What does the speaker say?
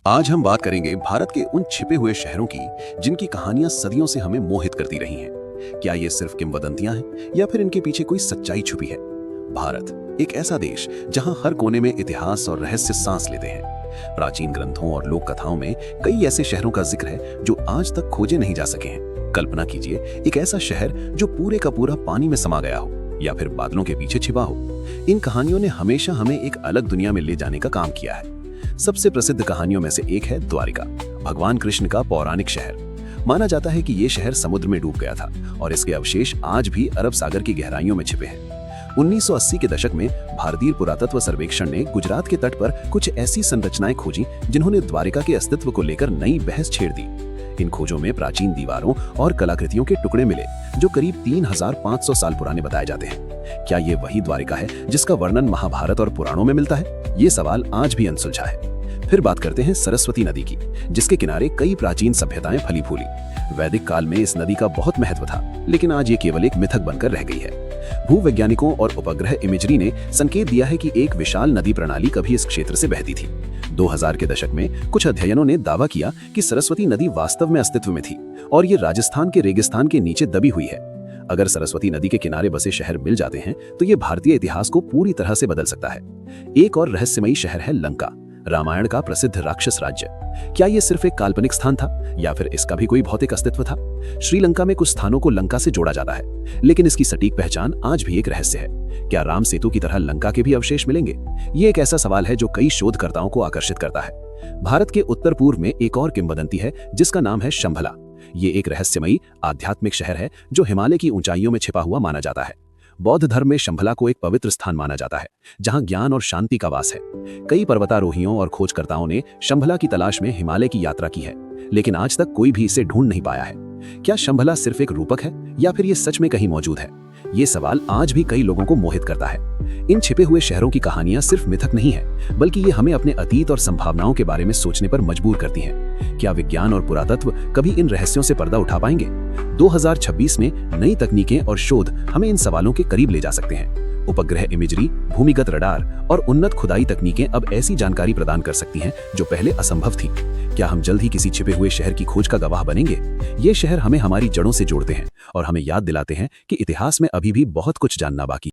आज हम बात करेंगे भारत के उन छिपे हुए शहरों की जिनकी कहानियां सदियों से हमें मोहित करती रही हैं। क्या ये सिर्फ किंवदंतियां हैं या फिर इनके पीछे कोई सच्चाई छुपी है? भारत एक ऐसा देश जहां हर कोने में इतिहास और रहस्य सांस लेते हैं। प्राचीन ग्रंथों और लोक कथाओं में कई ऐसे शहरों का जिक्र है जो आज तक खोजे नहीं जा सके हैं। कल्पना कीजिए एक ऐसा शहर जो पूरे का पूरा पानी में समा गया हो या फिर बादलों के पीछे छिपा हो। इन कहानियों ने हमेशा हमें एक अलग दुनिया में ले जाने का काम किया है। सबसे प्रसिद्ध कहानियों में से एक है द्वारिका, भगवान कृष्ण का पौराणिक शहर। माना जाता है कि ये शहर समुद्र में डूब गया था और इसके अवशेष आज भी अरब सागर की गहराइयों में छिपे हैं। 1980 के दशक में भारतीय पुरातत्व सर्वेक्षण ने गुजरात के तट पर कुछ ऐसी संरचनाएं खोजी जिन्होंने द्वारिका के अस्तित्व को लेकर नई बहस छेड़ दी। इन खोजों में प्राचीन दीवारों और कलाकृतियों के टुकड़े मिले जो करीब 3500 साल पुराने बताए जाते हैं। क्या ये वही द्वारिका है जिसका वर्णन महाभारत और पुराणों में मिलता है? ये सवाल आज भी अनसुलझा है। फिर बात करते हैं सरस्वती नदी की, जिसके किनारे कई प्राचीन सभ्यताएं फली फूली। वैदिक काल में इस नदी का बहुत महत्व था, लेकिन आज ये केवल एक मिथक बनकर रह गई है। भूवैज्ञानिकों और उपग्रह इमेजरी ने संकेत दिया है कि एक विशाल नदी प्रणाली कभी इस क्षेत्र से बहती थी। 2000 के दशक में कुछ अध्ययनों ने दावा किया कि सरस्वती नदी वास्तव में अस्तित्व में थी और ये राजस्थान के रेगिस्तान के नीचे दबी हुई है। अगर सरस्वती नदी के किनारे बसे शहर मिल जाते हैं तो ये भारतीय इतिहास को पूरी तरह से बदल सकता है। एक और रहस्यमयी शहर है लंका, रामायण का प्रसिद्ध राक्षस राज्य। क्या ये सिर्फ एक काल्पनिक स्थान था या फिर इसका भी कोई भौतिक अस्तित्व था? श्रीलंका में कुछ स्थानों को लंका से जोड़ा जाता है, लेकिन इसकी सटीक पहचान आज भी एक रहस्य है। क्या राम सेतु की तरह लंका के भी अवशेष मिलेंगे? ये एक ऐसा सवाल है जो कई शोधकर्ताओं को आकर्षित करता है। भारत के उत्तर पूर्व में एक और किंवदंती है जिसका नाम है शंभला। ये एक रहस्यमयी आध्यात्मिक शहर है जो हिमालय की ऊंचाइयों में छिपा हुआ माना जाता है। बौद्ध धर्म में शंभला को एक पवित्र स्थान माना जाता है जहां ज्ञान और शांति का वास है। कई पर्वतारोहियों और खोजकर्ताओं ने शंभला की तलाश में हिमालय की यात्रा की है, लेकिन आज तक कोई भी इसे ढूंढ नहीं पाया है। क्या शंभला सिर्फ एक रूपक है या फिर ये सच में कहीं मौजूद है? ये सवाल आज भी कई लोगों को मोहित करता है। इन छिपे हुए शहरों की कहानियां सिर्फ मिथक नहीं है, बल्कि ये हमें अपने अतीत और संभावनाओं के बारे में सोचने पर मजबूर करती हैं। क्या विज्ञान और पुरातत्व कभी इन रहस्यों से पर्दा उठा पाएंगे? 2026 में नई तकनीकें और शोध हमें इन सवालों के करीब ले जा सकते हैं। उपग्रह इमेजरी, भूमिगत रडार और उन्नत खुदाई तकनीकें अब ऐसी जानकारी प्रदान कर सकती हैं जो पहले असंभव थी। क्या हम जल्द ही किसी छिपे हुए शहर की खोज का गवाह बनेंगे? ये शहर हमें हमारी जड़ों से जोड़ते हैं और हमें याद दिलाते हैं कि इतिहास में अभी भी बहुत कुछ जानना बाकी